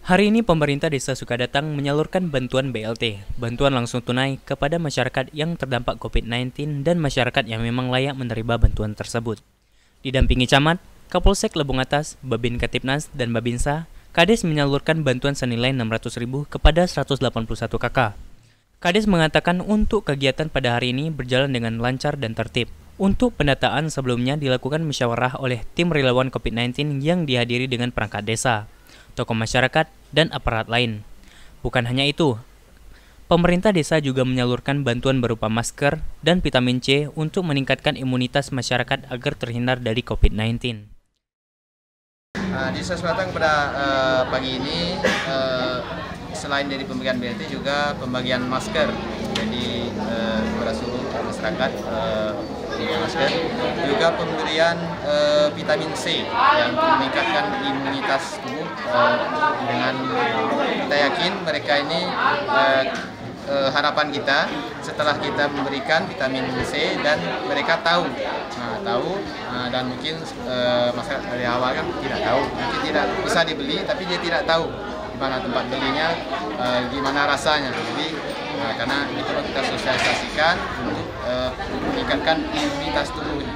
Hari ini pemerintah Desa Sukadatang menyalurkan bantuan BLT, bantuan langsung tunai kepada masyarakat yang terdampak COVID-19 dan masyarakat yang memang layak menerima bantuan tersebut. Didampingi Camat, Kapolsek Lebong Atas, Babin Katipnas, dan Babinsa, Kades menyalurkan bantuan senilai 600.000 kepada 181 KK. Kades mengatakan untuk kegiatan pada hari ini berjalan dengan lancar dan tertib. Untuk pendataan sebelumnya dilakukan musyawarah oleh tim relawan COVID-19 yang dihadiri dengan perangkat desa, tokoh masyarakat, dan aparat lain. Bukan hanya itu, pemerintah desa juga menyalurkan bantuan berupa masker dan vitamin C untuk meningkatkan imunitas masyarakat agar terhindar dari COVID-19. Di Desa Sukadatang pada pagi ini selain dari pembagian BLT juga pembagian masker. Jadi kepada seluruh masyarakat masker, juga pemberian vitamin C yang meningkatkan imunitas tubuh. Dengan kita yakin mereka ini harapan kita setelah kita memberikan vitamin C dan mereka tahu dan mungkin masyarakat dari awal kan tidak tahu, mungkin tidak bisa dibeli tapi dia tidak tahu di mana tempat belinya, gimana rasanya. Jadi karena itu kita sosialisasikan untuk meningkatkan imunitas tubuhnya.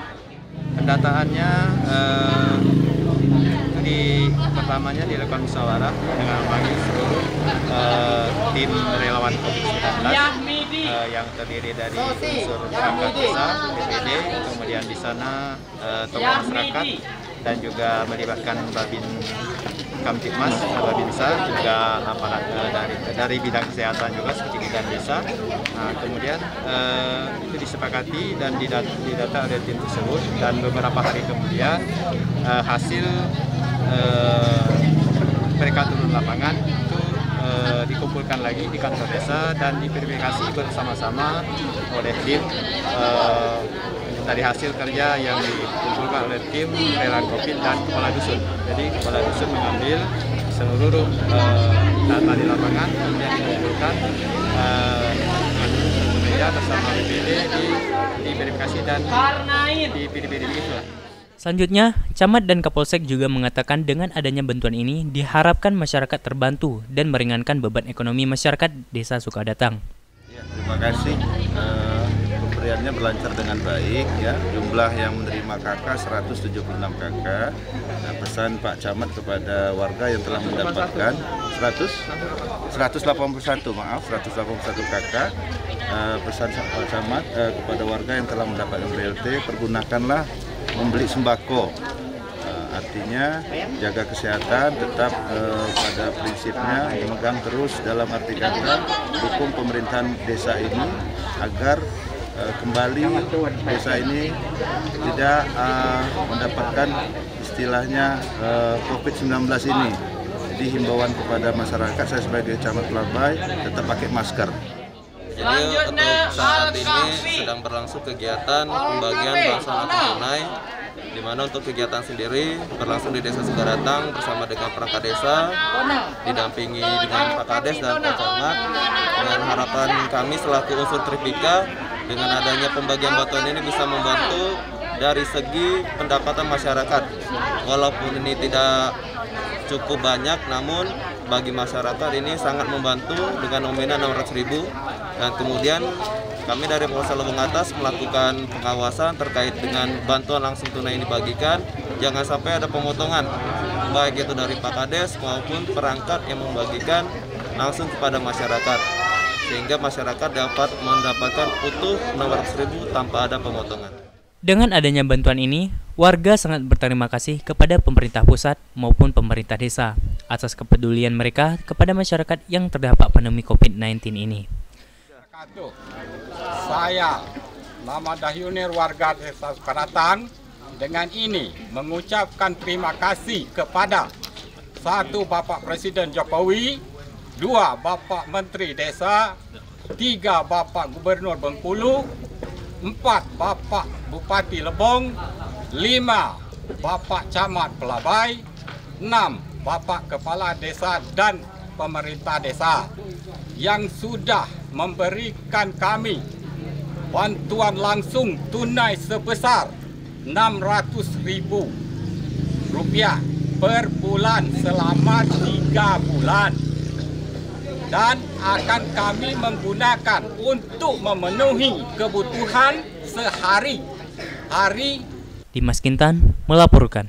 Pendataannya pertamanya dilakukan musyawarah dengan memanggil seluruh tim relawan COVID-19 yang terdiri dari unsur perangkat desa, BPD, kemudian di sana tokoh masyarakat dan juga melibatkan Babin Kamtipmas, Babinsa, juga aparat dari bidang kesehatan juga seperti bidang desa. Kemudian itu disepakati dan didata oleh tim tersebut, dan beberapa hari kemudian hasil mereka turun lapangan itu dikumpulkan lagi di kantor desa dan diverifikasi bersama-sama oleh tim dari hasil kerja yang dikumpulkan oleh tim relawan COVID dan kepala dusun. Jadi kepala dusun mengambil seluruh data di lapangan, kemudian dikumpulkan media bersama BPD diverifikasi dan dipilih-pilih gitu. Selanjutnya, Camat dan Kapolsek juga mengatakan dengan adanya bantuan ini diharapkan masyarakat terbantu dan meringankan beban ekonomi masyarakat Desa Sukadatang. Ya, terima kasih. Pemberiannya berlancar dengan baik, ya. Jumlah yang menerima KK 176 KK. Pesan Pak Camat kepada warga yang telah mendapatkan 181 KK. Pesan Pak Camat kepada warga yang telah mendapatkan BLT, pergunakanlah membeli sembako. Artinya jaga kesehatan, tetap pada prinsipnya memegang terus dalam arti kata dukung pemerintahan desa ini agar kembali desa ini tidak mendapatkan istilahnya COVID-19 ini. Jadi himbauan kepada masyarakat, saya sebagai Camat Pelabai tetap pakai masker. Jadi untuk saat ini sedang berlangsung kegiatan pembagian bantuan langsung tunai, di mana untuk kegiatan sendiri berlangsung di Desa Sukadatang bersama dengan perangkat desa, didampingi dengan Pak Kades dan Pak Camat. Dengan harapan kami selaku unsur Tripika, dengan adanya pembagian bantuan ini bisa membantu dari segi pendapatan masyarakat. Walaupun ini tidak cukup banyak, namun bagi masyarakat ini sangat membantu dengan nominal 600.000. Dan kemudian kami dari Polsek Lebong Atas melakukan pengawasan terkait dengan bantuan langsung tunai ini dibagikan. Jangan sampai ada pemotongan, baik itu dari Pak Kades maupun perangkat yang membagikan langsung kepada masyarakat, sehingga masyarakat dapat mendapatkan utuh 600.000 tanpa ada pemotongan. Dengan adanya bantuan ini, warga sangat berterima kasih kepada pemerintah pusat maupun pemerintah desa atas kepedulian mereka kepada masyarakat yang terdampak pandemi COVID-19 ini. Saya, nama Dahyunir warga Desa Sukadatang, dengan ini mengucapkan terima kasih kepada 1. Bapak Presiden Jokowi, 2. Bapak Menteri Desa, 3. Bapak Gubernur Bengkulu, 4. Bapak Bupati Lebong, 5. Bapak Camat Pelabai, 6. Bapak Kepala Desa dan pemerintah desa yang sudah memberikan kami bantuan langsung tunai sebesar 600.000 rupiah per bulan selama 3 bulan. Dan akan kami menggunakan untuk memenuhi kebutuhan sehari-hari. Dimas Kintan melaporkan.